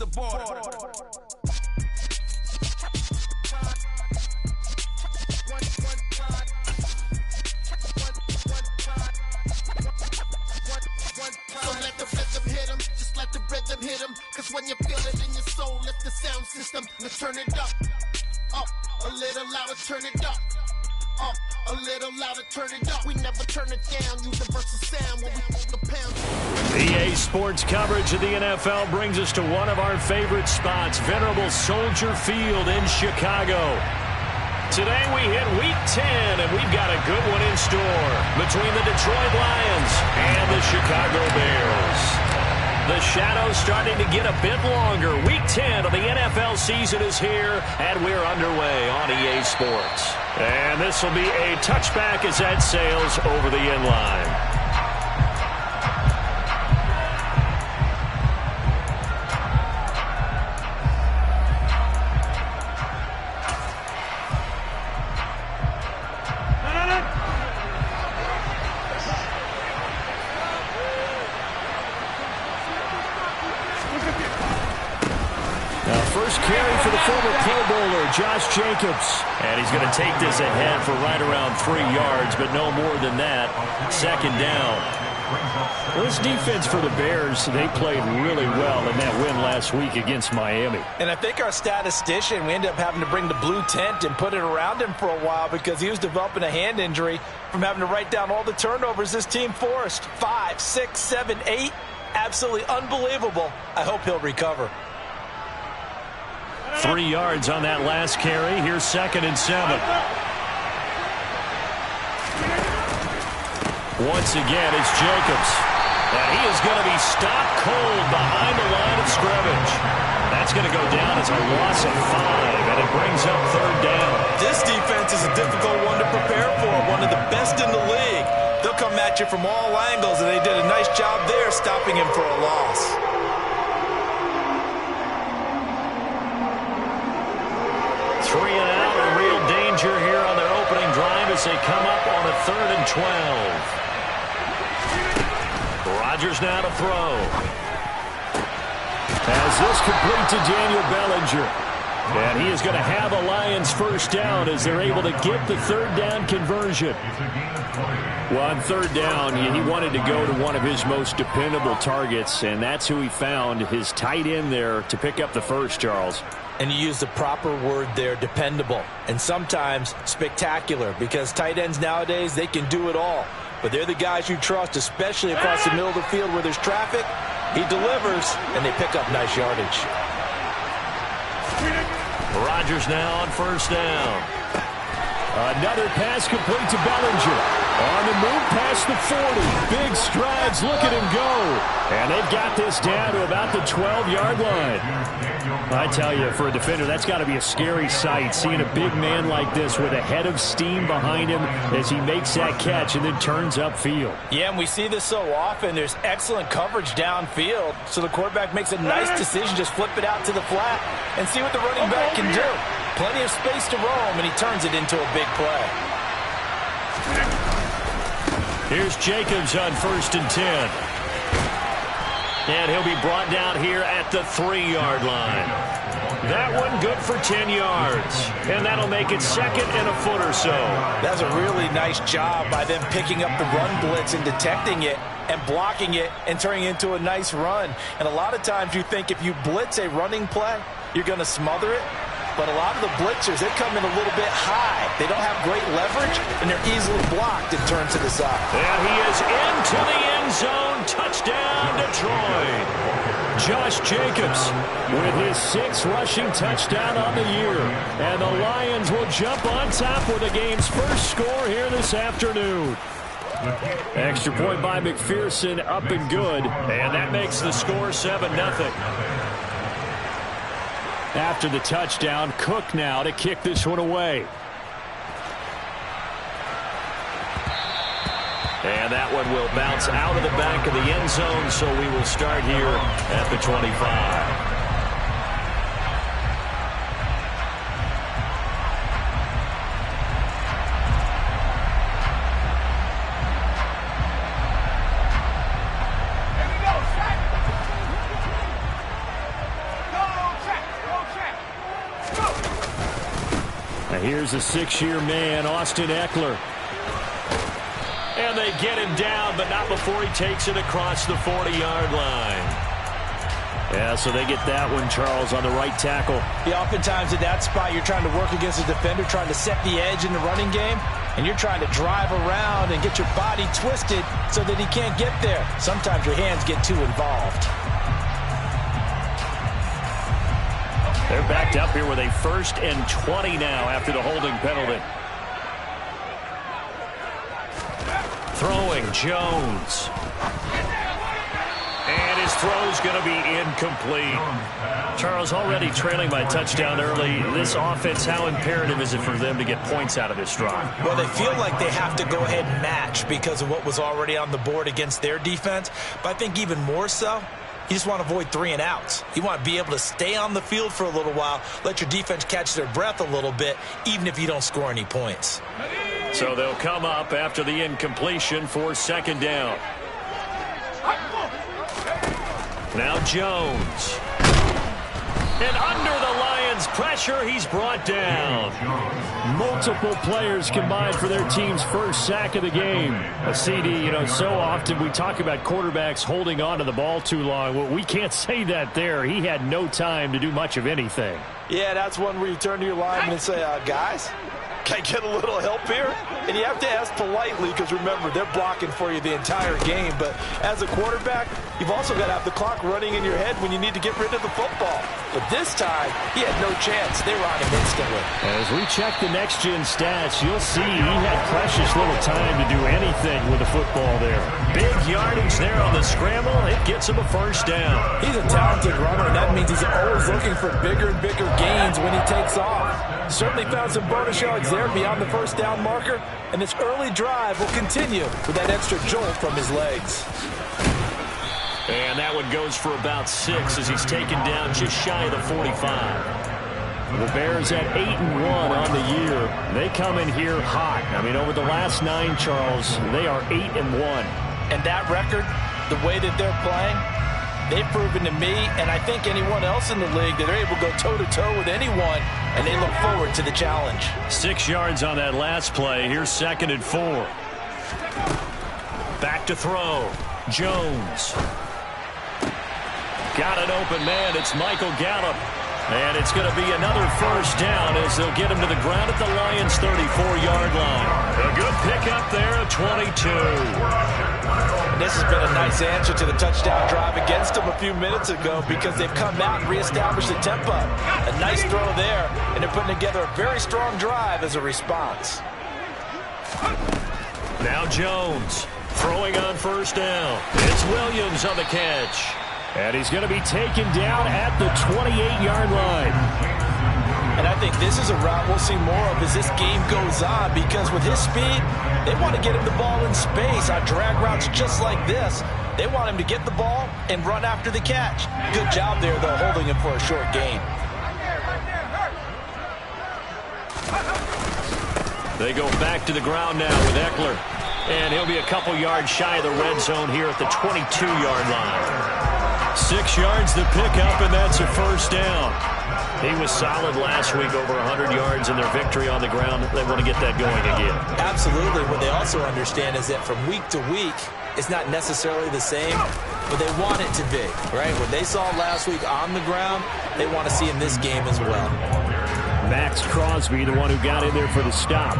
the border. So let the rhythm hit him, just let the rhythm hit him. Cause when you feel it in your soul, lift the sound system. Let's turn it up, a little louder, turn it up. A little louder, turn it up. We never turn it down. Universal sound when we hold the pound. EA Sports coverage of the NFL brings us to one of our favorite spots, venerable Soldier Field in Chicago. Today we hit Week 10, and we've got a good one in store between the Detroit Lions and the Chicago Bears. The shadow's starting to get a bit longer. Week 10 of the NFL season is here, and we're underway on EA Sports. And this will be a touchback as that sails over the end line. First carry for the former Pro Bowler, Josh Jacobs. And he's going to take this ahead for right around 3 yards, but no more than that. Second down. Well, this defense for the Bears, they played really well in that win last week against Miami. And I think our statistician, we ended up having to bring the blue tent and put it around him for a while because he was developing a hand injury from having to write down all the turnovers this team forced. 5, 6, 7, 8. Absolutely unbelievable. I hope he'll recover. 3 yards on that last carry. Here's 2nd and 7. Once again, it's Jacobs. And he is going to be stopped cold behind the line of scrimmage. That's going to go down as a loss of 5, and it brings up 3rd down. This defense is a difficult one to prepare for, one of the best in the league. They'll come at you from all angles, and they did a nice job there stopping him for a loss. 3 and out, and real danger here on their opening drive as they come up on a 3rd and 12. Rodgers now to throw. As this complete to Daniel Bellinger. And he is going to have a Lions first down as they're able to get the 3rd down conversion. Well, on 3rd down, he wanted to go to one of his most dependable targets, and that's who he found, his tight end there, to pick up the first, Charles. And you use the proper word there, dependable, and sometimes spectacular, because tight ends nowadays, they can do it all. But they're the guys you trust, especially across the middle of the field where there's traffic. He delivers, and they pick up nice yardage. Rodgers now on 1st down. Another pass complete to Bellinger. On the move past the 40. Big strides. Look at him go. And they've got this down to about the 12-yard line. I tell you, for a defender, that's got to be a scary sight, seeing a big man like this with a head of steam behind him as he makes that catch and then turns upfield. Yeah, and we see this so often. There's excellent coverage downfield, so the quarterback makes a nice decision, just flip it out to the flat and see what the running back can do. Plenty of space to roam, and he turns it into a big play. Here's Jacobs on 1st and 10. And he'll be brought down here at the 3-yard line. That one good for 10 yards. And that'll make it 2nd and a foot or so. That's a really nice job by them picking up the run blitz and detecting it and blocking it and turning it into a nice run. And a lot of times you think if you blitz a running play, you're going to smother it. But a lot of the blitzers, they come in a little bit high. They don't have great leverage, and they're easily blocked and turned to the side. And he is into the end zone. Touchdown, Detroit. Josh Jacobs with his 6th rushing touchdown on the year. And the Lions will jump on top with the game's first score here this afternoon. Extra point by McPherson, up and good. And that makes the score 7-0. After the touchdown, Cook now to kick this one away. And that one will bounce out of the back of the end zone, so we will start here at the 25. Here's a 6-year man, Austin Eckler. And they get him down, but not before he takes it across the 40-yard line. Yeah, so they get that one, Charles, on the right tackle. Yeah, oftentimes at that spot, you're trying to work against a defender, trying to set the edge in the running game, and you're trying to drive around and get your body twisted so that he can't get there. Sometimes your hands get too involved. They're backed up here with a 1st and 20 now after the holding penalty. Throwing, Jones. And his throw's going to be incomplete. Charles, already trailing by touchdown early. This offense, how imperative is it for them to get points out of this drive? Well, they feel like they have to go ahead and match because of what was already on the board against their defense. But I think even more so, you just want to avoid 3 and outs. You want to be able to stay on the field for a little while, let your defense catch their breath a little bit, even if you don't score any points. So they'll come up after the incompletion for 2nd down. Now Jones. And under the Lions' pressure, he's brought down. Multiple players combined for their team's first sack of the game. A CD, so often we talk about quarterbacks holding on to the ball too long. Well, we can't say that there. He had no time to do much of anything. Yeah, that's one where you turn to your lineman and say, guys, can I get a little help here? And you have to ask politely because, remember, they're blocking for you the entire game. But as a quarterback, you've also got to have the clock running in your head when you need to get rid of the football. But this time, he had no chance. They were on him instantly. As we check the next-gen stats, you'll see he had precious little time to do anything with the football there. Big yardage there on the scramble. It gets him a 1st down. He's a talented runner, and that means he's always looking for bigger and bigger gains when he takes off. Certainly found some bonus yards there beyond the 1st down marker, and this early drive will continue with that extra jolt from his legs. And that one goes for about 6 as he's taken down just shy of the 45. The Bears at 8-1 on the year. They come in here hot. Over the last 9, Charles, they are 8-1. And that record, the way that they're playing, they've proven to me, and I think anyone else in the league, that they're able to go toe-to-toe with anyone, and they look forward to the challenge. 6 yards on that last play. Here's 2nd and 4. Back to throw. Jones. Got an open man. It's Michael Gallup. And it's going to be another 1st down as they'll get him to the ground at the Lions' 34-yard line. A good pickup there at 22. And this has been a nice answer to the touchdown drive against them a few minutes ago because they've come out and reestablished the tempo. A nice throw there, and they're putting together a very strong drive as a response. Now Jones throwing on 1st down. It's Williams on the catch. And he's going to be taken down at the 28-yard line. And I think this is a route we'll see more of as this game goes on because with his speed, they want to get him the ball in space on drag routes just like this. They want him to get the ball and run after the catch. Good job there, though, holding him for a short gain. They go back to the ground now with Eckler. And he'll be a couple yards shy of the red zone here at the 22-yard line. 6 yards the pickup, and that's a 1st down. He was solid last week, over 100 yards in their victory on the ground. They want to get that going again. Absolutely. What they also understand is that from week to week, it's not necessarily the same, but they want it to be, right? What they saw last week on the ground, they want to see in this game as well. Max Crosby, the one who got in there for the stop.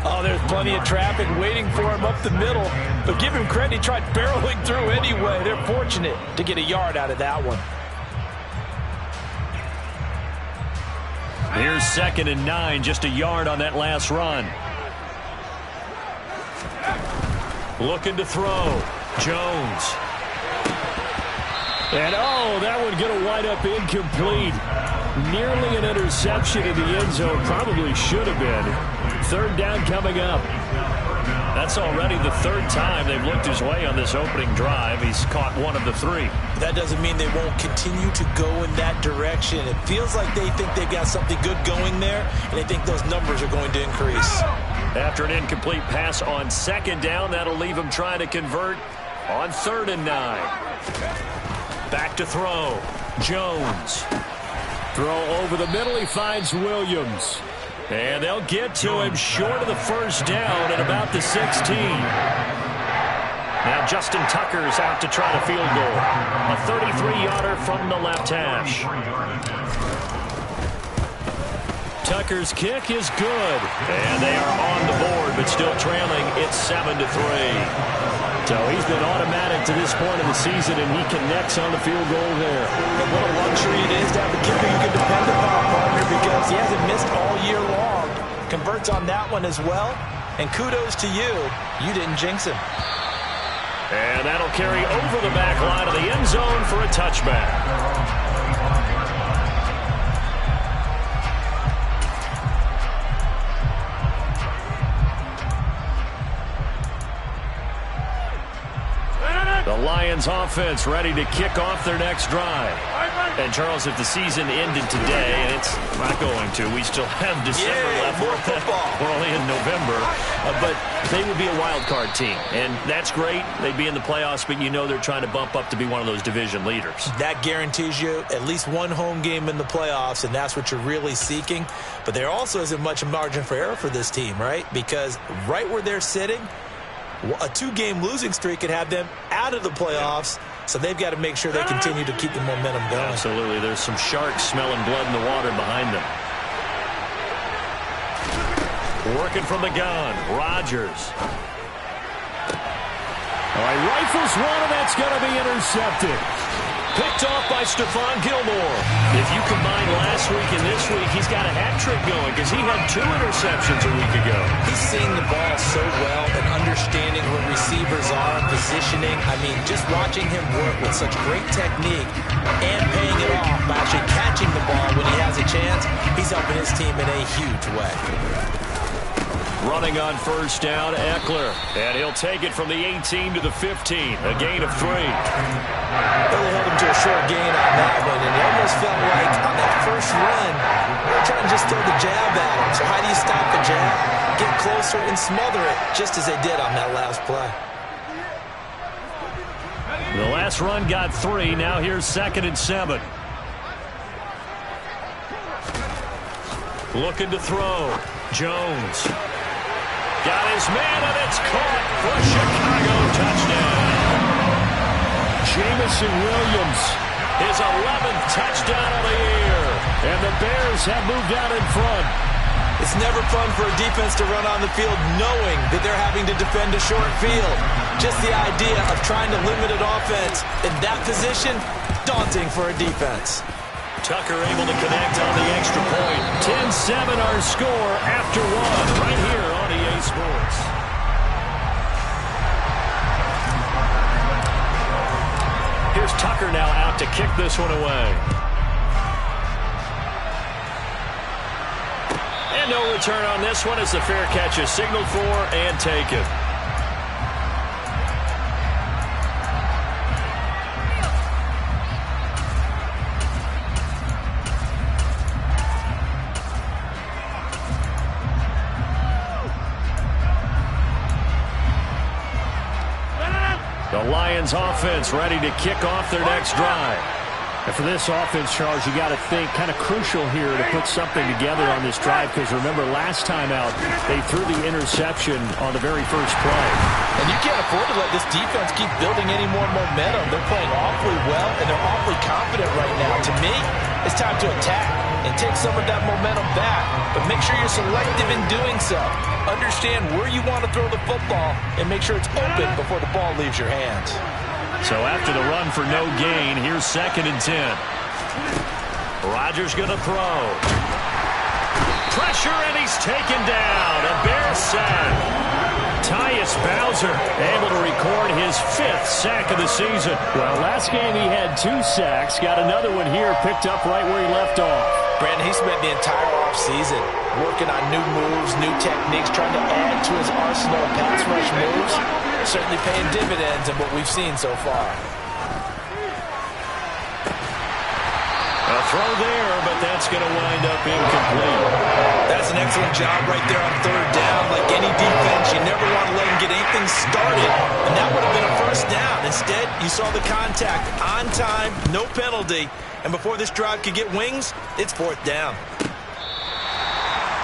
Oh, there's plenty of traffic waiting for him up the middle. But give him credit, he tried barreling through anyway. They're fortunate to get a yard out of that one. Here's 2nd and 9, just a yard on that last run. Looking to throw. Jones. And, that one going to wind up incomplete. Nearly an interception in the end zone. Probably should have been. 3rd down coming up. That's already the 3rd time they've looked his way on this opening drive. He's caught 1 of the 3. That doesn't mean they won't continue to go in that direction. It feels like they think they've got something good going there, and they think those numbers are going to increase. After an incomplete pass on 2nd down, that'll leave him trying to convert on 3rd and 9. Back to throw. Jones. Throw over the middle. He finds Williams. And they'll get to him short of the first down at about the 16. Now Justin Tucker's out to try the field goal. A 33-yarder from the left hash. Tucker's kick is good. And they are on the board, but still trailing. It's 7-3. So he's been automatic to this point in the season, and he connects on the field goal there. And what a luxury it is to have a kicker you can depend upon, partner, because he hasn't missed all year long. Converts on that one as well. And kudos to you. You didn't jinx him. And that'll carry over the back line of the end zone for a touchback. The Lions offense ready to kick off their next drive. And, Charles, if the season ended today, and it's not going to, we still have December left. More football. We're only in November. But they would be a wild card team. And that's great. They'd be in the playoffs, but you know they're trying to bump up to be one of those division leaders. That guarantees you at least one home game in the playoffs, and that's what you're really seeking. But there also isn't much margin for error for this team, right? Because right where they're sitting, a 2-game losing streak could have them out of the playoffs, so they've got to make sure they continue to keep the momentum going. Absolutely. There's some sharks smelling blood in the water behind them. Working from the gun, Rodgers. All right, rifles one, and that's going to be intercepted. Picked off by Stephon Gilmore. If you combine last week and this week, he's got a hat trick going because he had 2 interceptions a week ago. He's seeing the ball so well and understanding where receivers are, positioning. I mean, just watching him work with such great technique and paying it off by actually catching the ball when he has a chance, he's helping his team in a huge way. Running on first down, Eckler. And he'll take it from the 18 to the 15. A gain of 3. Really held him to a short gain on that one, and it almost felt like on that first run, they're trying to just throw the jab at him. So how do you stop the jab? Get closer and smother it, just as they did on that last play. The last run got 3. Now here's 2nd and 7. Looking to throw. Jones. Got his man, and it's caught for a Chicago touchdown. Jameson Williams, his 11th touchdown of the year. And the Bears have moved out in front. It's never fun for a defense to run on the field knowing that they're having to defend a short field. Just the idea of trying to limit an offense in that position, daunting for a defense. Tucker able to connect on the extra point. 10-7 our score after 1 right here on EA Sports. Here's Tucker now out to kick this one away. And no return on this one as the fair catch is signaled for and taken. The Lions offense ready to kick off their next drive. And for this offense, Charles, you got to think kind of crucial here to put something together on this drive because remember last time out they threw the interception on the very first play. And you can't afford to let this defense keep building any more momentum. They're playing awfully well and they're awfully confident right now. To me, it's time to attack and take some of that momentum back, but make sure you're selective in doing so. Understand where you want to throw the football and make sure it's open before the ball leaves your hands. So after the run for no gain, here's 2nd and 10. Rodgers going to throw. Pressure, and he's taken down. A Bears sack. Tyus Bowser able to record his 5th sack of the season. Well, last game he had 2 sacks. Got another one here, picked up right where he left off. Brandon, he spent the entire offseason working on new moves, new techniques, trying to add to his arsenal of pass rush moves. Certainly paying dividends in what we've seen so far. A throw there, but that's going to wind up incomplete. That's an excellent job right there on 3rd down. Like any defense, you never want to let him get anything started, and that would have been a 1st down. Instead, you saw the contact on time, no penalty, and before this drive could get wings, it's 4th down.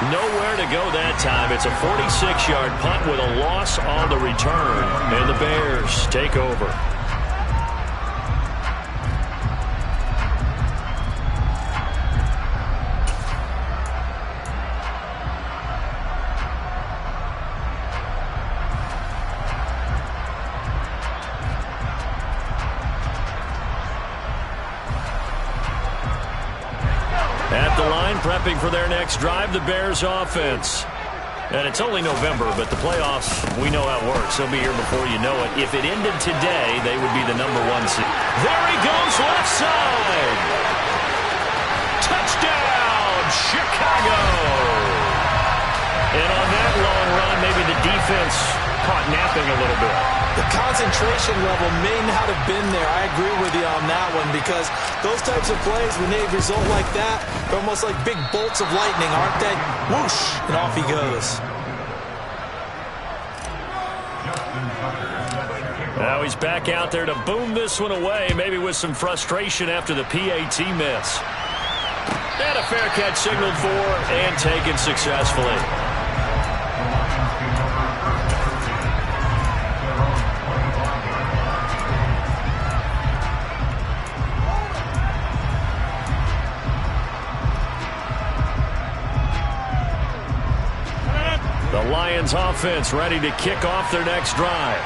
Nowhere to go that time. It's a 46-yard punt with a loss on the return. And the Bears take over. At the line, prepping for their next drive, the Bears offense. And it's only November, but the playoffs, we know how it works. They'll be here before you know it. If it ended today, they would be the #1 seed. There he goes, left side. Touchdown, Chicago. And on that long run, maybe the defense caught napping a little bit. The concentration level may not have been there. I agree with you on that one, because those types of plays, when they result like that, they're almost like big bolts of lightning, aren't they? Whoosh, and off he goes. Now he's back out there to boom this one away, maybe with some frustration after the PAT miss. And a fair catch signaled for and taken successfully. The Lions offense ready to kick off their next drive.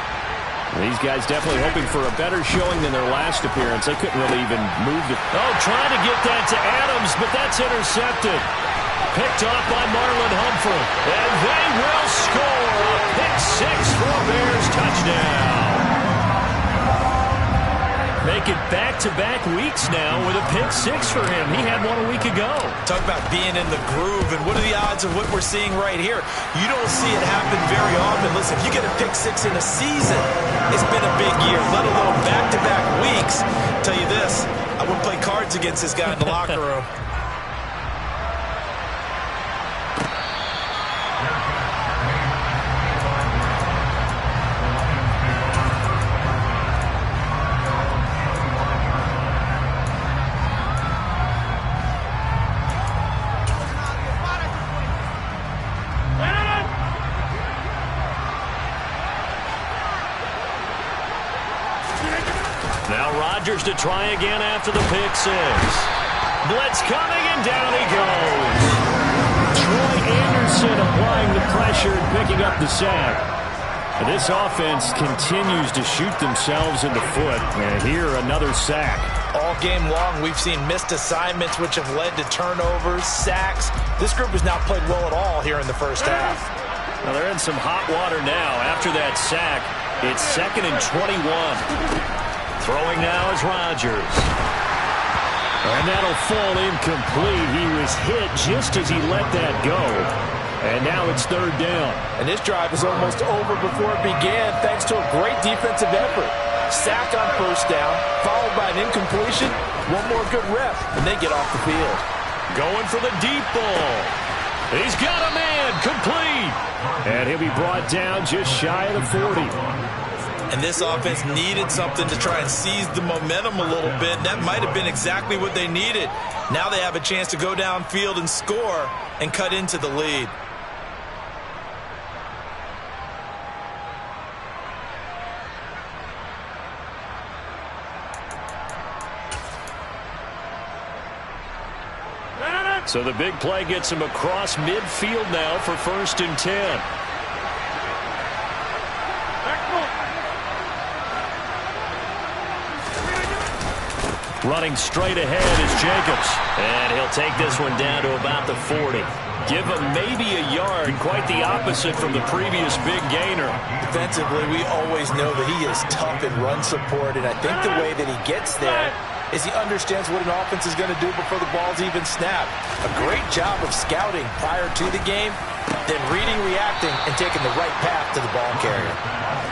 These guys definitely hoping for a better showing than their last appearance. They couldn't really even move the... Oh, trying to get that to Adams, but that's intercepted. Picked off by Marlon Humphrey. And they will score a pick-6 for a Bears touchdown. Make it back-to-back weeks now with a pick-6 for him. He had one a week ago. Talk about being in the groove, and what are the odds of what we're seeing right here? You don't see it happen very often. Listen, if you get a pick-6 in a season, it's been a big year, let alone back-to-back weeks. I'll tell you this, I wouldn't play cards against this guy in the locker room. Rodgers to try again after the pick-6. Blitz coming, and down he goes. Troy Anderson applying the pressure and picking up the sack. And this offense continues to shoot themselves in the foot. And here, another sack. All game long, we've seen missed assignments, which have led to turnovers, sacks. This group has not played well at all here in the first half. Well, they're in some hot water now. After that sack, it's 2nd and 21. Throwing now is Rodgers. And that'll fall incomplete. He was hit just as he let that go. And now it's 3rd down. And this drive is almost over before it began, thanks to a great defensive effort. Sack on 1st down, followed by an incompletion. One more good rep, and they get off the field. Going for the deep ball. He's got a man, complete. And he'll be brought down just shy of the 40. And this offense needed something to try and seize the momentum a little bit. That might have been exactly what they needed. Now they have a chance to go downfield and score and cut into the lead. So the big play gets him across midfield now for 1st and 10. Running straight ahead is Jacobs. And he'll take this one down to about the 40. Give him maybe a yard. Quite the opposite from the previous big gainer. Defensively, we always know that he is tough in run support. And I think the way that he gets there is he understands what an offense is going to do before the ball's even snapped. A great job of scouting prior to the game, then reading, reacting, and taking the right path to the ball carrier.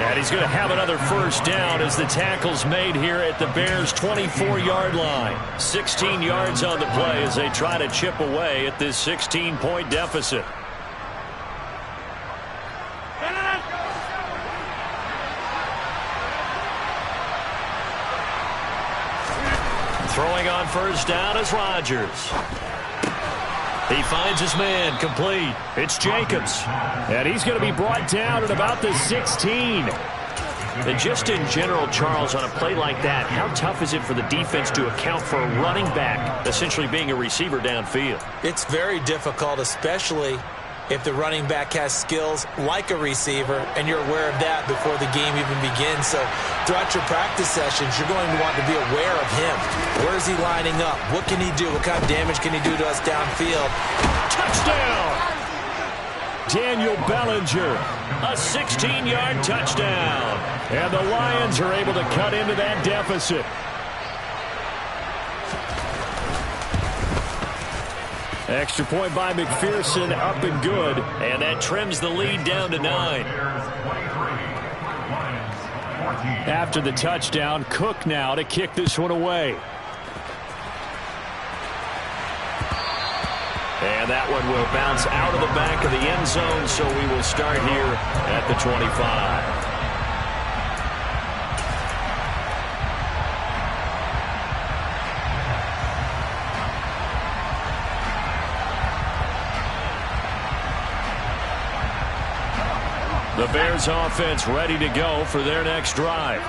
And he's going to have another 1st down as the tackle's made here at the Bears' 24-yard line. 16 yards on the play as they try to chip away at this 16-point deficit. Throwing on 1st down is Rodgers. He finds his man, complete. It's Jacobs. And he's going to be brought down at about the 16. And just in general, Charles, on a play like that, how tough is it for the defense to account for a running back essentially being a receiver downfield? It's very difficult, especially if the running back has skills like a receiver, and you're aware of that before the game even begins. So throughout your practice sessions, you're going to want to be aware of him. Where is he lining up? What can he do? What kind of damage can he do to us downfield? Touchdown! Daniel Bellinger, a 16-yard touchdown. And the Lions are able to cut into that deficit. Extra point by McPherson, up and good. And that trims the lead down to 9. After the touchdown, Cook now to kick this one away. And that one will bounce out of the back of the end zone, so we will start here at the 25. The Bears offense ready to go for their next drive.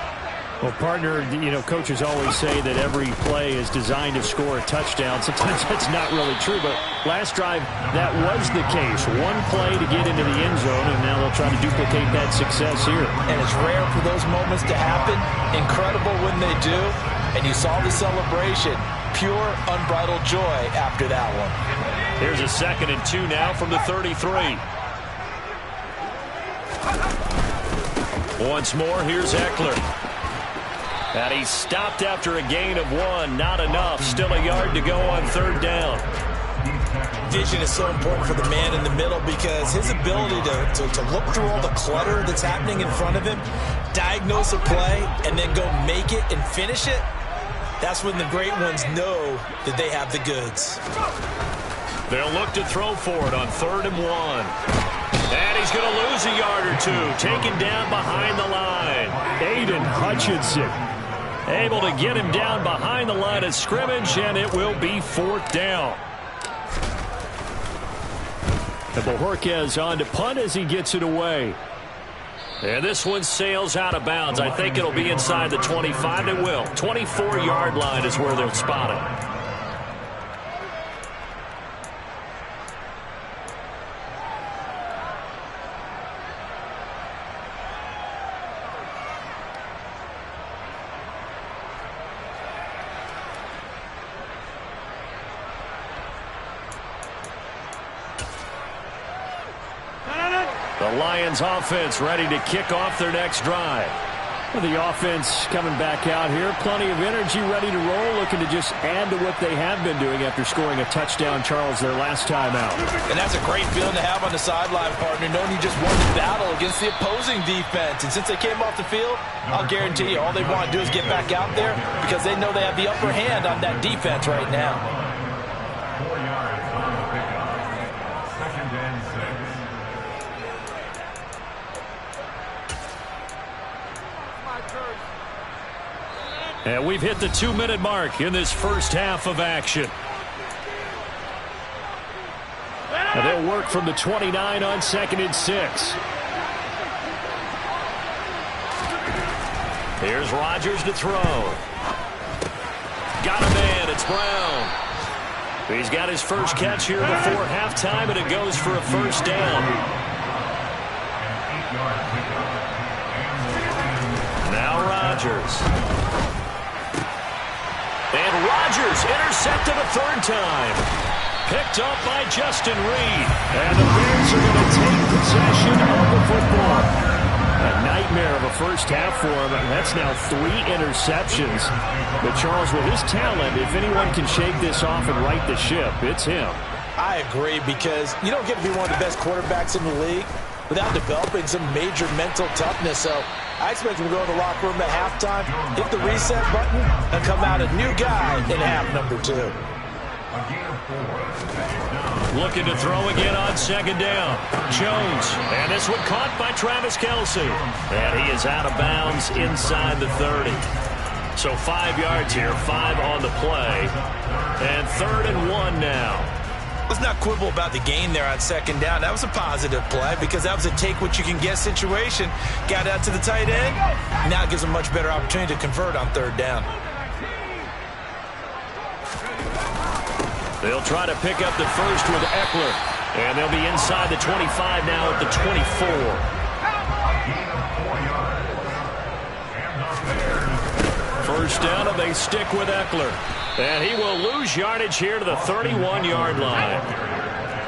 Well, partner, coaches always say that every play is designed to score a touchdown. Sometimes that's not really true, but last drive, that was the case. One play to get into the end zone, and now they'll try to duplicate that success here. And it's rare for those moments to happen. Incredible when they do. And you saw the celebration. Pure, unbridled joy after that one. Here's a 2nd and 2 now from the 33. Once more, here's Eckler. And he's stopped after a gain of 1. Not enough. Still a yard to go on 3rd down. Vision is so important for the man in the middle because his ability to look through all the clutter that's happening in front of him, diagnose a play, and then go make it and finish it, that's when the great ones know that they have the goods. They'll look to throw for it on 3rd and 1. And he's going to lose a yard or 2. Taken down behind the line. Aiden Hutchinson able to get him down behind the line of scrimmage, and it will be 4th down. And Bojorquez on to punt as he gets it away. And this one sails out of bounds. I think it'll be inside the 25. It will. 24-yard line is where they'll spot it. The Lions offense ready to kick off their next drive. Well, the offense coming back out here. Plenty of energy, ready to roll, looking to just add to what they have been doing after scoring a touchdown, Charles, their last time out. And that's a great feeling to have on the sideline, partner, knowing you just won the battle against the opposing defense. And since they came off the field, I'll guarantee you all they want to do is get back out there because they know they have the upper hand on that defense right now. And we've hit the 2-minute mark in this first half of action. And they'll work from the 29 on 2nd and 6. Here's Rodgers to throw. Got a man. It's Brown. He's got his first catch here before halftime, and it goes for a 1st down. Now Rodgers. And Rodgers intercepted a 3rd time. Picked up by Justin Reed. And the Bears are going to take possession of the football. A nightmare of a first half for him. That's now 3 interceptions. But Charles, with his talent, if anyone can shake this off and right the ship, it's him. I agree, because you don't get to be one of the best quarterbacks in the league without developing some major mental toughness. So I expect him to go in the locker room at halftime, hit the reset button, and come out a new guy in half number 2. Looking to throw again on 2nd down. Jones. And this one caught by Travis Kelce. And he is out of bounds inside the 30. So 5 yards here, 5 on the play. And 3rd and 1 now. Let's not quibble about the gain there on second down. That was a positive play because that was a take-what-you-can-get situation. Got out to the tight end. Now it gives them a much better opportunity to convert on third down. They'll try to pick up the first with Eckler. And they'll be inside the 25 now at the 24. First down, and they stick with Eckler. And he will lose yardage here to the 31-yard line.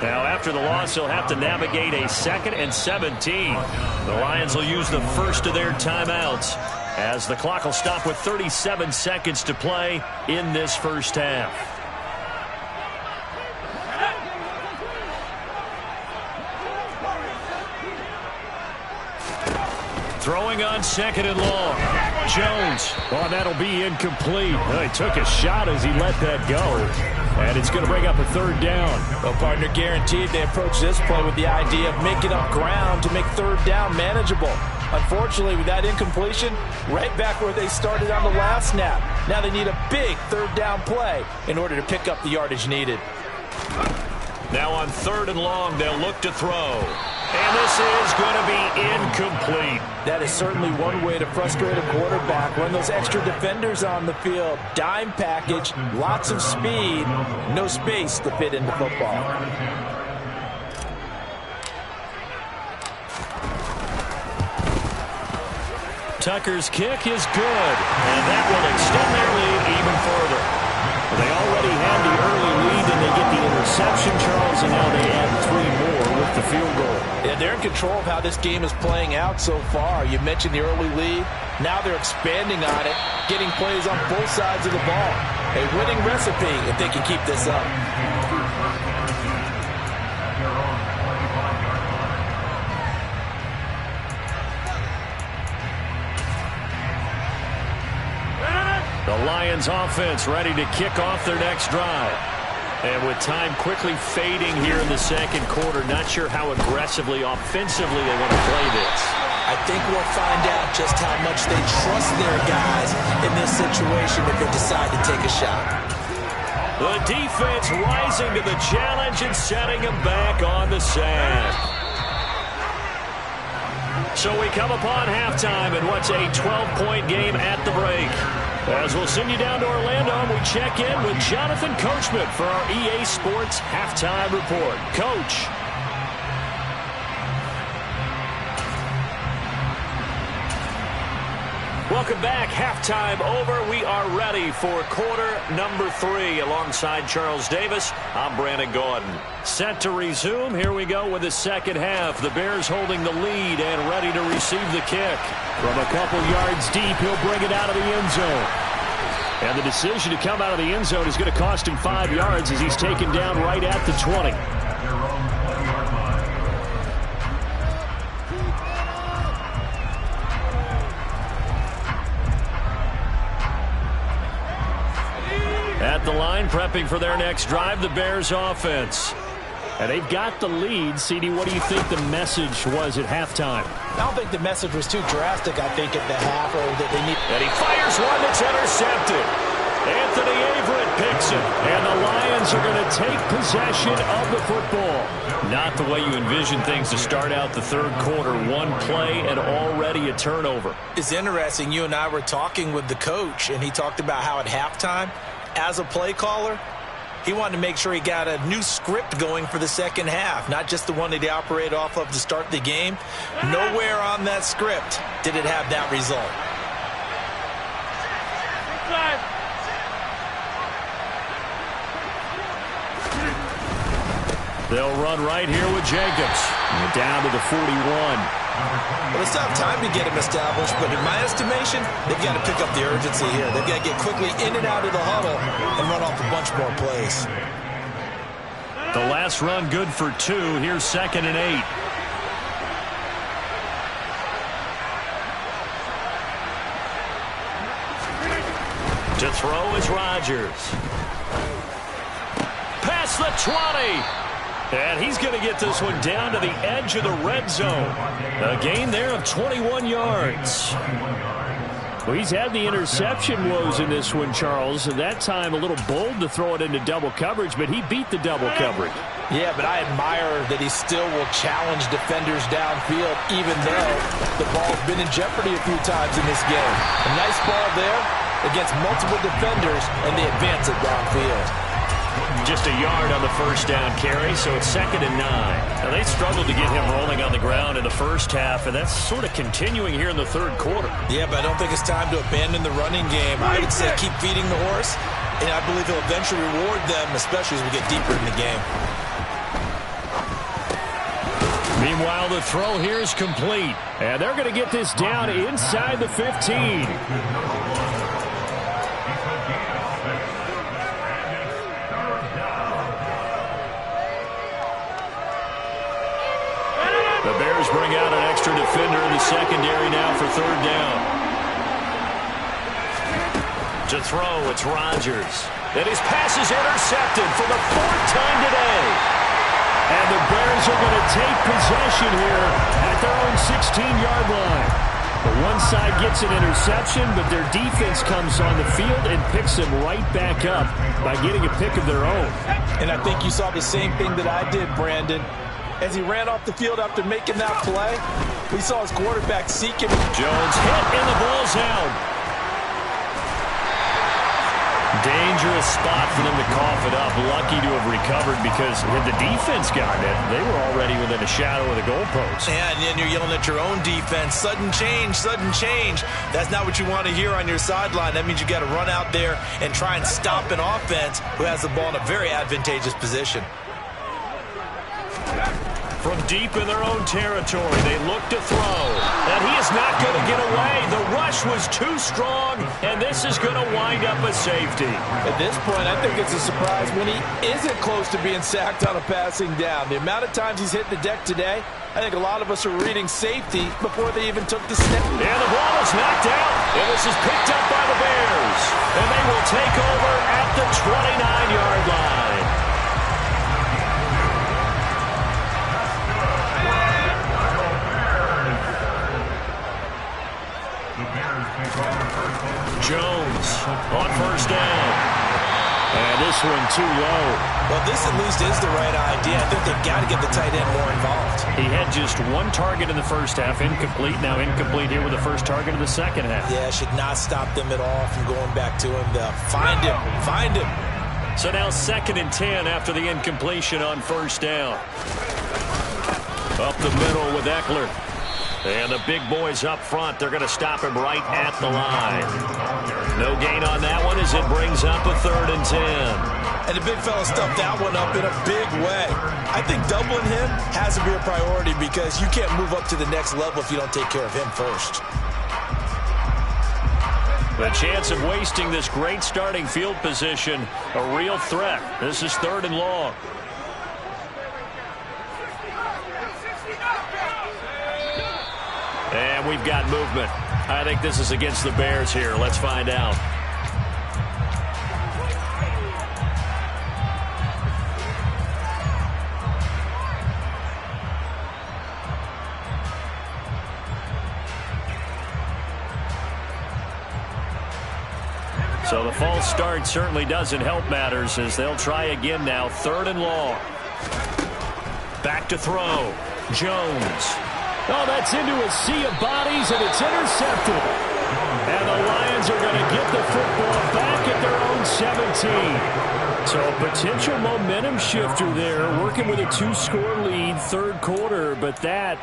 Now, after the loss, he'll have to navigate a 2nd and 17. The Lions will use the first of their timeouts as the clock will stop with 37 seconds to play in this first half. Throwing on 2nd and long. Jones. Oh, that'll be incomplete. He took a shot as he let that go. And it's going to bring up a 3rd down. Well, partner, guaranteed they approach this play with the idea of making up ground to make 3rd down manageable. Unfortunately, with that incompletion, right back where they started on the last snap. Now they need a big 3rd down play in order to pick up the yardage needed. Now on 3rd and long, they'll look to throw. And this is going to be incomplete. That is certainly one way to frustrate a quarterback. Run those extra defenders on the field. Dime package, lots of speed, no space to fit into football. Tucker's kick is good. And that will extend their lead even further. They already had the early lead, and they get the interception, Charles, and now they add 3 more with the field goal. Yeah, they're in control of how this game is playing out so far. You mentioned the early lead. Now they're expanding on it, getting plays on both sides of the ball. A winning recipe if they can keep this up. The Lions offense ready to kick off their next drive. And with time quickly fading here in the 2nd quarter, not sure how aggressively, offensively they want to play this. I think we'll find out just how much they trust their guys in this situation if they decide to take a shot. The defense rising to the challenge and setting them back on the sand. So we come upon halftime in what's a 12-point game at the break. As we'll send you down to Orlando, and we check in with Jonathan Coachman for our EA Sports Halftime Report. Coach. Welcome back. Halftime over. We are ready for quarter number 3. Alongside Charles Davis, I'm Brandon Gordon. Set to resume. Here we go with the second half. The Bears holding the lead and ready to receive the kick. From a couple yards deep, he'll bring it out of the end zone. And the decision to come out of the end zone is going to cost him 5 yards as he's taken down right at the 20. At the line, prepping for their next drive, the Bears offense. And they've got the lead. CD, what do you think the message was at halftime? I don't think the message was too drastic, I think, at the half. Or that they need. And he fires one that's intercepted. Anthony Averett picks it. And the Lions are going to take possession of the football. Not the way you envision things to start out the 3rd quarter. One play and already a turnover. It's interesting. You and I were talking with the coach, and he talked about how at halftime, as a play caller, he wanted to make sure he got a new script going for the second half, not just the one that he operated off of to start the game. Nowhere on that script did it have that result. They'll run right here with Jacobs. Down to the 41. Well, it's not time to get him established, but in my estimation, they've got to pick up the urgency here. They've got to get quickly in and out of the huddle and run off a bunch more plays. The last run good for 2. Here's 2nd and 8. To throw is Rodgers. Past the 20. And he's going to get this one down to the edge of the red zone. A gain there of 21 yards. Well, he's had the interception woes in this one, Charles. And that time a little bold to throw it into double coverage, but he beat the double coverage. Yeah, but I admire that he still will challenge defenders downfield, even though the ball's been in jeopardy a few times in this game. A nice ball there against multiple defenders, and they advance it downfield. Just a yard on the first down carry, so it's 2nd and 9. Now, they struggled to get him rolling on the ground in the first half, and that's sort of continuing here in the third quarter. Yeah, but I don't think it's time to abandon the running game. I would say keep feeding the horse, and I believe he'll eventually reward them, especially as we get deeper in the game. Meanwhile, the throw here is complete, and they're going to get this down inside the 15. The Bears bring out an extra defender in the secondary now for 3rd down. To throw, it's Rodgers. And his pass is intercepted for the 4th time today. And the Bears are going to take possession here at their own 16-yard line. The one side gets an interception, but their defense comes on the field and picks them right back up by getting a pick of their own. And I think you saw the same thing that I did, Brandon. As he ran off the field after making that play, we saw his quarterback seek him. Jones hit and the ball's out. Dangerous spot for them to cough it up. Lucky to have recovered because had the defense gotten it, they were already within a shadow of the goalpost. Yeah, and then you're yelling at your own defense. Sudden change, sudden change. That's not what you want to hear on your sideline. That means you got to run out there and try and stop an offense who has the ball in a very advantageous position. From deep in their own territory, they look to throw. And he is not going to get away. The rush was too strong, and this is going to wind up a safety. At this point, I think it's a surprise when he isn't close to being sacked on a passing down. The amount of times he's hit the deck today, I think a lot of us are reading safety before they even took the snap. And the ball is knocked out, and this is picked up by the Bears. And they will take over at the 29-yard line. Jones on 1st down. And this one too low. Well, this at least is the right idea. I think they've got to get the tight end more involved. He had just 1 target in the first half, incomplete. Now incomplete here with the first target of the second half. Yeah, should not stop them at all from going back to him. Find him. Find him. So now 2nd and 10 after the incompletion on 1st down. Up the middle with Eckler. And the big boys up front, they're going to stop him right at the line. No gain on that one as it brings up a 3rd and 10. And the big fella stuffed that one up in a big way. I think doubling him has to be a priority because you can't move up to the next level if you don't take care of him first. The chance of wasting this great starting field position, a real threat. This is 3rd and long. And we've got movement. I think this is against the Bears here. Let's find out. So the false start certainly doesn't help matters as they'll try again now. 3rd and long. Back to throw. Jones. Oh, that's into a sea of bodies, and it's intercepted. And the Lions are going to get the football back at their own 17. So a potential momentum shifter there, working with a 2-score lead, 3rd quarter, but that,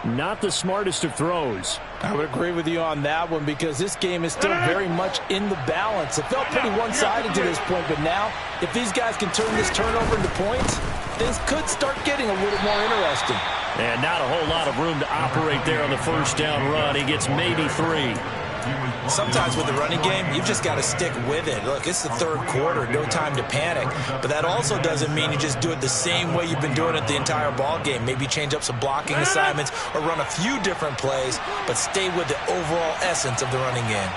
not the smartest of throws. I would agree with you on that one because this game is still very much in the balance. It felt pretty one-sided to this point, but now, if these guys can turn this turnover into points, things could start getting a little more interesting. And not a whole lot of room to operate there on the 1st down run. He gets maybe 3. Sometimes with the running game, you've just got to stick with it. Look, it's the 3rd quarter, no time to panic. But that also doesn't mean you just do it the same way you've been doing it the entire ball game. Maybe change up some blocking assignments or run a few different plays, but stay with the overall essence of the running game.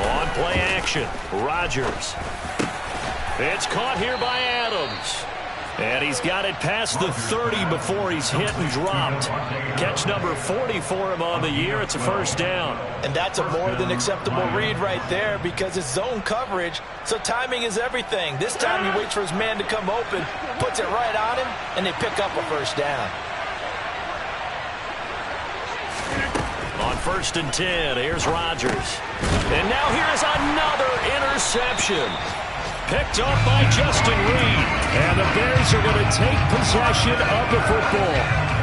On play action, Rodgers. It's caught here by Adams. And he's got it past the 30 before he's hit and dropped. Catch number 40 for him on the year. It's a first down. And that's a more than acceptable read right there because it's zone coverage, so timing is everything. This time he waits for his man to come open, puts it right on him, and they pick up a first down. On 1st and 10, here's Rodgers. And now here's another interception. Picked up by Justin Reed. And the Bears are going to take possession of the football.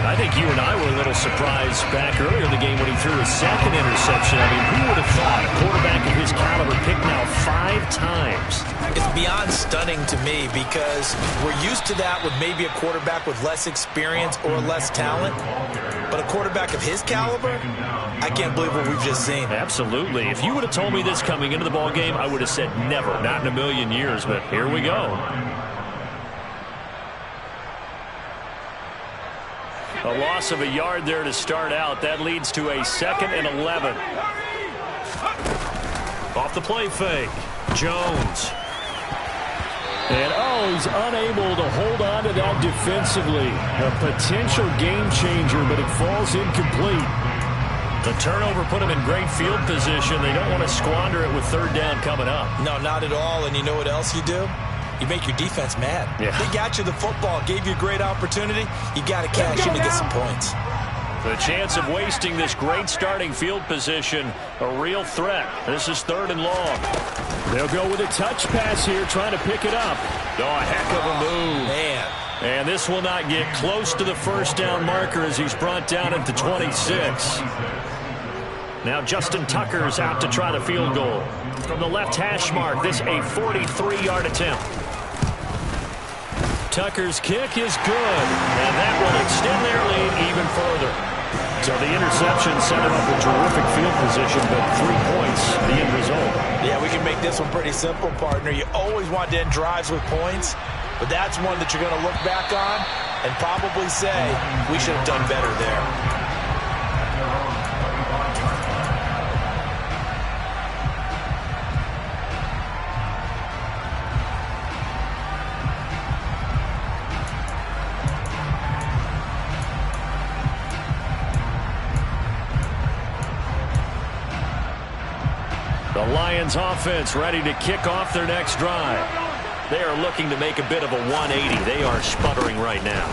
I think you and I were a little surprised back earlier in the game when he threw his second interception. I mean, who would have thought a quarterback of his caliber picked now 5 times? It's beyond stunning to me because we're used to that with maybe a quarterback with less experience or less talent. But a quarterback of his caliber, I can't believe what we've just seen. Absolutely. If you would have told me this coming into the ball game, I would have said never, not in a million years. But here we go. A loss of a yard there to start out. That leads to a 2nd and 11. Off the play fake. Jones. And he's unable to hold on to that defensively. A potential game changer, but it falls incomplete. The turnover put them in great field position. They don't want to squander it with 3rd down coming up. No, not at all. And you know what else you do? You make your defense mad. Yeah. They got you the football, gave you a great opportunity. You got to cash in to get some points. The chance of wasting this great starting field position, a real threat. This is 3rd and long. They'll go with a touch pass here, trying to pick it up. Oh, a heck of a move. Man. And this will not get close to the first down marker as he's brought down at the 26. Now Justin Tucker's out to try the field goal. From the left hash mark, this a 43-yard attempt. Tucker's kick is good, and that will extend their lead even further. So the interception set him up a terrific field position, but 3 points, the end result. Yeah, we can make this one pretty simple, partner. You always want to end drives with points, but that's one that you're going to look back on and probably say, we should have done better there. The Lions offense ready to kick off their next drive. They are looking to make a bit of a 180. They are sputtering right now.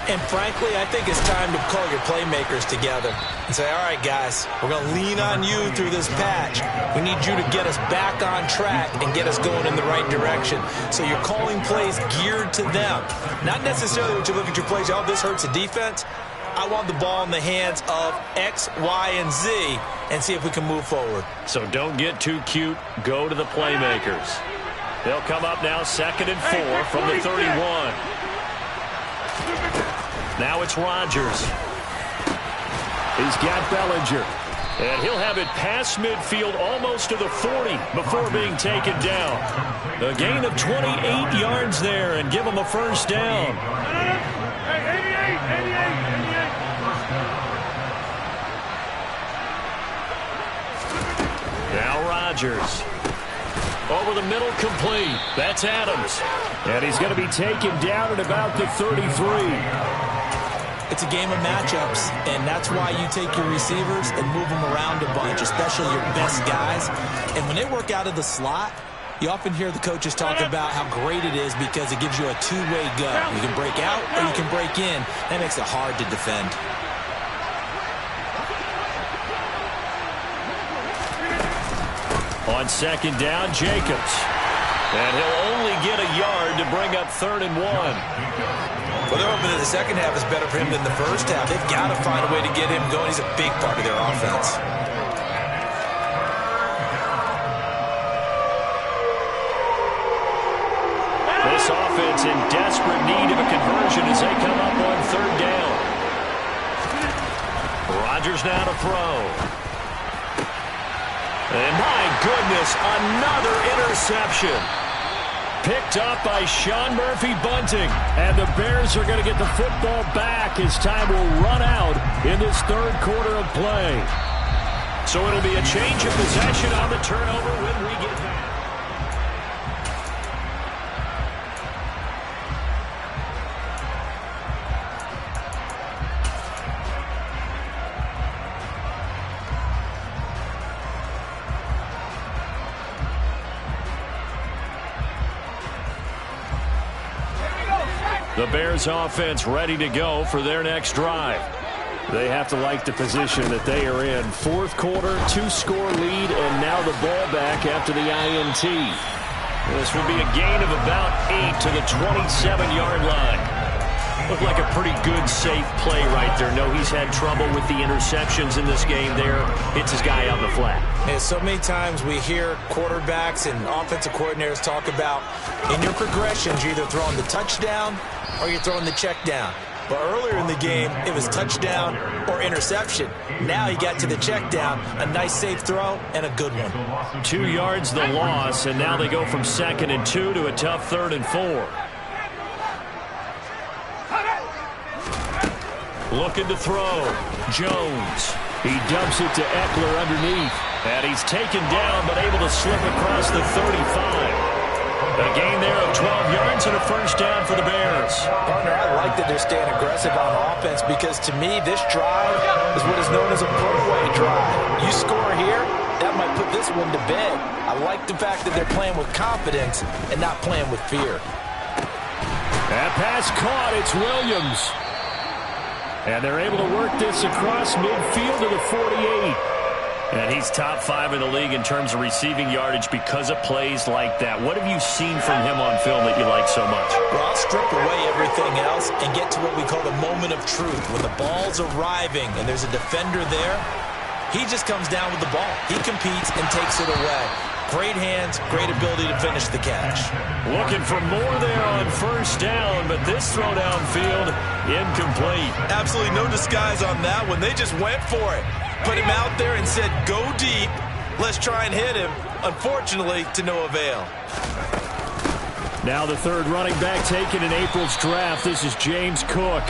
And frankly, I think it's time to call your playmakers together and say, all right, guys, we're going to lean on you through this patch. We need you to get us back on track and get us going in the right direction. So you're calling plays geared to them. Not necessarily when you look at your plays, oh, this hurts the defense. I want the ball in the hands of X, Y, and Z and see if we can move forward. So don't get too cute. Go to the playmakers. They'll come up now 2nd and 4 from the 31. Now it's Rodgers. He's got Bellinger. And he'll have it past midfield almost to the 40 before being taken down. A gain of 28 yards there and give him a first down. Now Rodgers. Over the middle, complete. That's Adams. And he's going to be taken down at about the 33. It's a game of matchups, and that's why you take your receivers and move them around a bunch, especially your best guys. And when they work out of the slot, you often hear the coaches talk about how great it is because it gives you a two-way go. You can break out or you can break in. That makes it hard to defend. On 2nd down, Jacobs. And he'll only get a yard to bring up 3rd and 1. Well, they're hoping that the second half is better for him than the first half. They've got to find a way to get him going. He's a big part of their offense. This offense in desperate need of a conversion as they come up on 3rd down. Rodgers now to throw. And my goodness, another interception. Picked up by Sean Murphy-Bunting. And the Bears are going to get the football back as time will run out in this 3rd quarter of play. So it'll be a change of possession on the turnover when we get back. The Bears offense ready to go for their next drive. They have to like the position that they are in. Fourth quarter, 2-score lead, and now the ball back after the INT. This will be a gain of about 8 to the 27-yard line. Looked like a pretty good, safe play right there. No, he's had trouble with the interceptions in this game there. Hits his guy on the flat. And so many times we hear quarterbacks and offensive coordinators talk about in your progressions, you're either throwing the touchdown or you're throwing the check down. But earlier in the game, it was touchdown or interception. Now he got to the check down, a nice safe throw, and a good one. 2 yards the loss, and now they go from 2nd and 2 to a tough 3rd and 4. Looking to throw. Jones. He dumps it to Eckler underneath. And he's taken down, but able to slip across the 35. A gain there of 12 yards and a first down for the Bears. Partner, I like that they're staying aggressive on offense because to me, this drive is what is known as a put-away drive. You score here, that might put this one to bed. I like the fact that they're playing with confidence and not playing with fear. That pass caught. It's Williams. And they're able to work this across midfield to the 48. And he's top 5 in the league in terms of receiving yardage because of plays like that. What have you seen from him on film that you like so much? Well, I'll strip away everything else and get to what we call the moment of truth. When the ball's arriving and there's a defender there, he just comes down with the ball. He competes and takes it away. Great hands, great ability to finish the catch. Looking for more there on first down, but this throw downfield, incomplete. Absolutely no disguise on that one. They just went for it. Put him out there and said, go deep. Let's try and hit him. Unfortunately, to no avail. Now the third running back taken in April's draft. This is James Cook.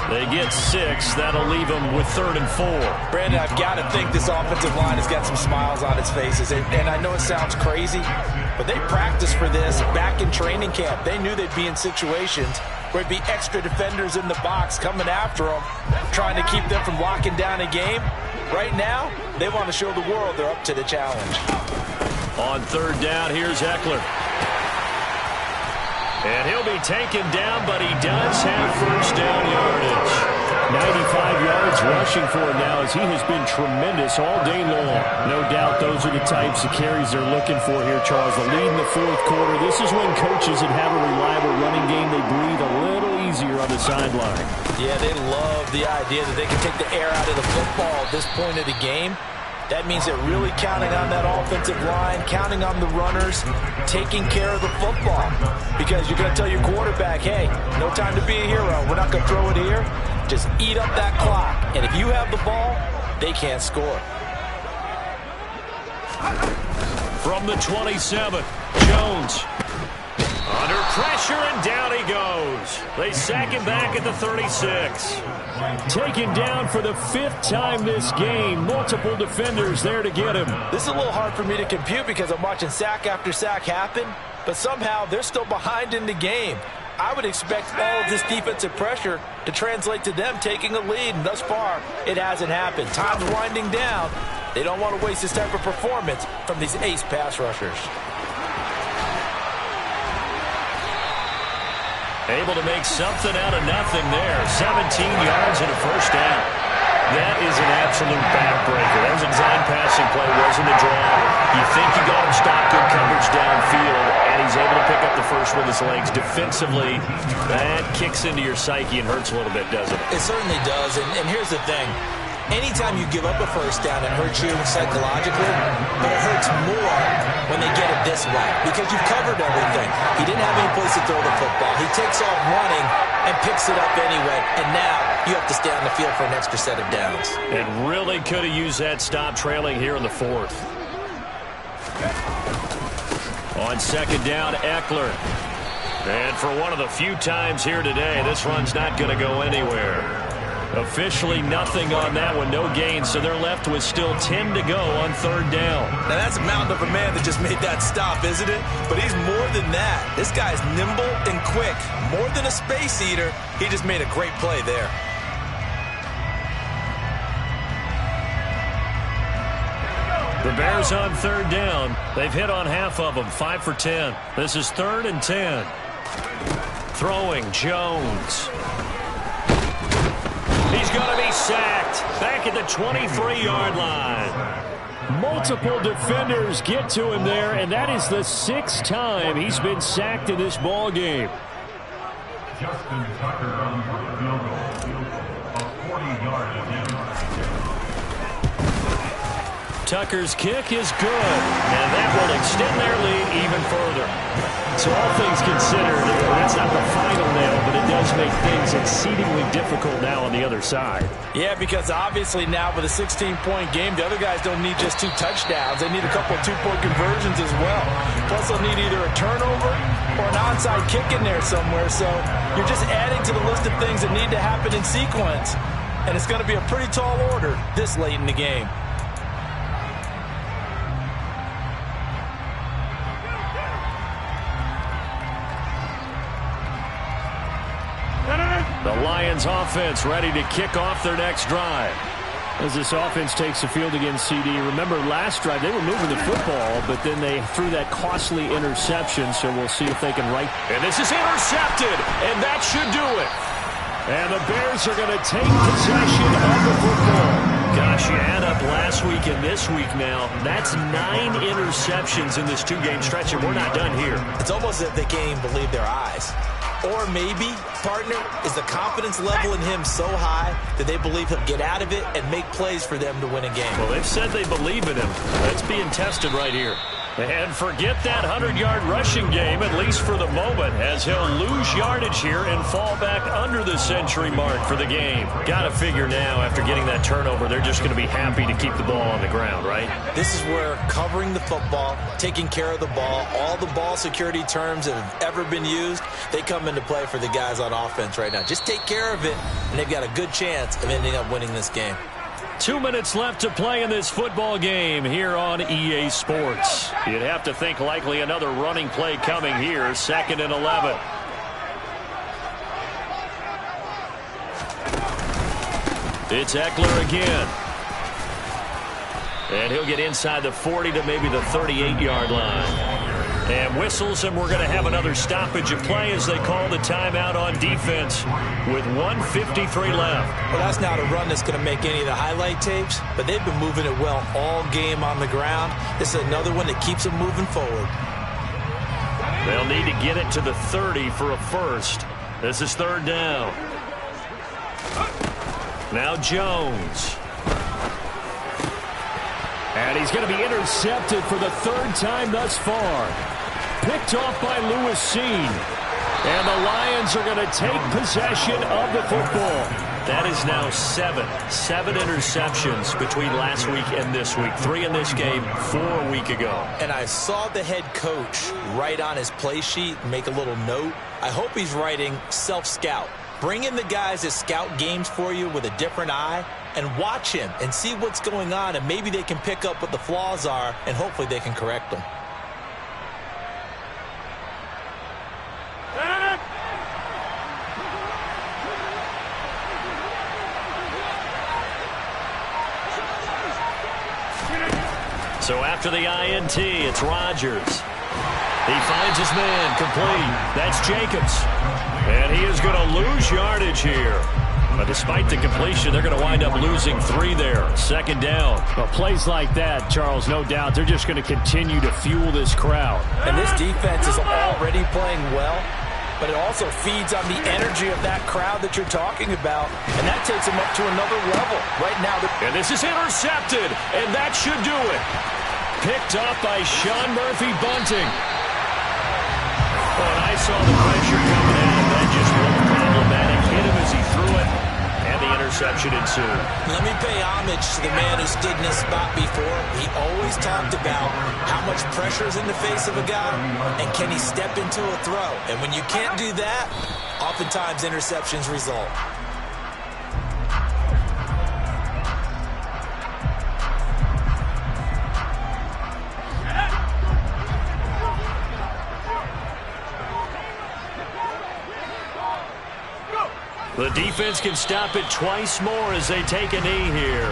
They get 6. That'll leave them with 3rd and 4. Brandon, I've got to think this offensive line has got some smiles on its faces. And I know it sounds crazy, but they practiced for this back in training camp. They knew they'd be in situations where it'd be extra defenders in the box coming after them, trying to keep them from locking down a game. Right now, they want to show the world they're up to the challenge. On 3rd down, here's Eckler. And he'll be taken down, but he does have first down yardage. 95 yards rushing for him now as he has been tremendous all day long. No doubt those are the types of carries they're looking for here, Charles. The lead in the fourth quarter. This is when coaches that have a reliable running game, they breathe a little easier on the sideline. Yeah, they love the idea that they can take the air out of the football at this point of the game. That means they're really counting on that offensive line, counting on the runners, taking care of the football. Because you're going to tell your quarterback, hey, no time to be a hero. We're not going to throw it here. Just eat up that clock. And if you have the ball, they can't score. From the 27, Jones. Under pressure, and down he goes. They sack him back at the 36. Taken down for the 5th time this game. Multiple defenders there to get him. This is a little hard for me to compute because I'm watching sack after sack happen, but somehow they're still behind in the game. I would expect all of this defensive pressure to translate to them taking a lead, and thus far, it hasn't happened. Time's winding down. They don't want to waste this type of performance from these ace pass rushers. Able to make something out of nothing there. 17 yards and a first down. That is an absolute backbreaker. That was a design passing play, wasn't a draw. You think you got him stopped, good coverage downfield, and he's able to pick up the first with his legs. Defensively, that kicks into your psyche and hurts a little bit, doesn't it? It certainly does, and here's the thing. Anytime you give up a first down, it hurts you psychologically, but it hurts more when they get it this way because you've covered everything. He didn't have any place to throw the football. He takes off running and picks it up anyway, and now you have to stay on the field for an extra set of downs. And really could have used that stop trailing here in the 4th. On 2nd down, Eckler. And for one of the few times here today, this run's not going to go anywhere. Officially nothing on that one, no gain, so they're left with still 10 to go on 3rd down. Now that's a mountain of a man that just made that stop, isn't it? But he's more than that. This guy's nimble and quick. More than a space eater, he just made a great play there. The Bears on 3rd down. They've hit on half of them, 5 for 10. This is 3rd and 10. Throwing, Jones. He's going to be sacked. Back at the 23-yard line. Multiple defenders get to him there, and that is the 6th time he's been sacked in this ball game. Justin Tucker on the field goal of 40 yards. Tucker's kick is good, and that will extend their lead even further. So all things considered, that's not the final nail, but it does make things exceedingly difficult now on the other side. Yeah, because obviously now with a 16-point game, the other guys don't need just 2 touchdowns. They need a couple of 2-point conversions as well. Plus, they'll need either a turnover or an onside kick in there somewhere. So you're just adding to the list of things that need to happen in sequence. And it's going to be a pretty tall order this late in the game. The Lions offense ready to kick off their next drive. As this offense takes the field against CD, remember last drive they were moving the football, but then they threw that costly interception, so we'll see if they can right. And this is intercepted, and that should do it. And the Bears are going to take possession of the football. Gosh, you add up last week and this week now, that's 9 interceptions in this 2-game stretch, and we're not done here. It's almost as if they can't even believe their eyes. Or maybe, partner, is the confidence level in him so high that they believe he'll get out of it and make plays for them to win a game. Well, they've said they believe in him. That's being tested right here. And forget that 100-yard rushing game, at least for the moment, as he'll lose yardage here and fall back under the century mark for the game. Got to figure now, after getting that turnover, they're just going to be happy to keep the ball on the ground, right? This is where covering the football, taking care of the ball, all the ball security terms that have ever been used, they come into play for the guys on offense right now. Just take care of it, and they've got a good chance of ending up winning this game. 2 minutes left to play in this football game here on EA Sports. You'd have to think likely another running play coming here, 2nd and 11. It's Eckler again. And he'll get inside the 40 to maybe the 38-yard line. And whistles, and we're going to have another stoppage of play as they call the timeout on defense with 1:53 left. Well, that's not a run that's going to make any of the highlight tapes, but they've been moving it well all game on the ground. This is another one that keeps them moving forward. They'll need to get it to the 30 for a first. This is 3rd down. Now Jones. And he's going to be intercepted for the 3rd time thus far. Picked off by Lewis Cine. And the Lions are going to take possession of the football. That is now 7 interceptions between last week and this week. 3 in this game, 4 a week ago. And I saw the head coach write on his play sheet, make a little note. I hope he's writing self-scout. Bring in the guys that scout games for you with a different eye and watch him and see what's going on, and maybe they can pick up what the flaws are, and hopefully they can correct them. So after the INT, it's Rodgers. He finds his man, complete. That's Jacobs. And he is going to lose yardage here. But despite the completion, they're going to wind up losing 3 there. 2nd down. Well, plays like that, Charles, no doubt, they're just going to continue to fuel this crowd. And this defense is already playing well, but it also feeds on the energy of that crowd that you're talking about, and that takes them up to another level. Right now, and this is intercepted, and that should do it. Picked up by Sean Murphy-Bunting. Oh, and I saw the pressure coming out, and that just looked problematic. Hit him as he threw it, and the interception ensued. Let me pay homage to the man who stood in this spot before. He always talked about how much pressure is in the face of a guy, and can he step into a throw. And when you can't do that, oftentimes interceptions result. The defense can stop it twice more as they take a knee here.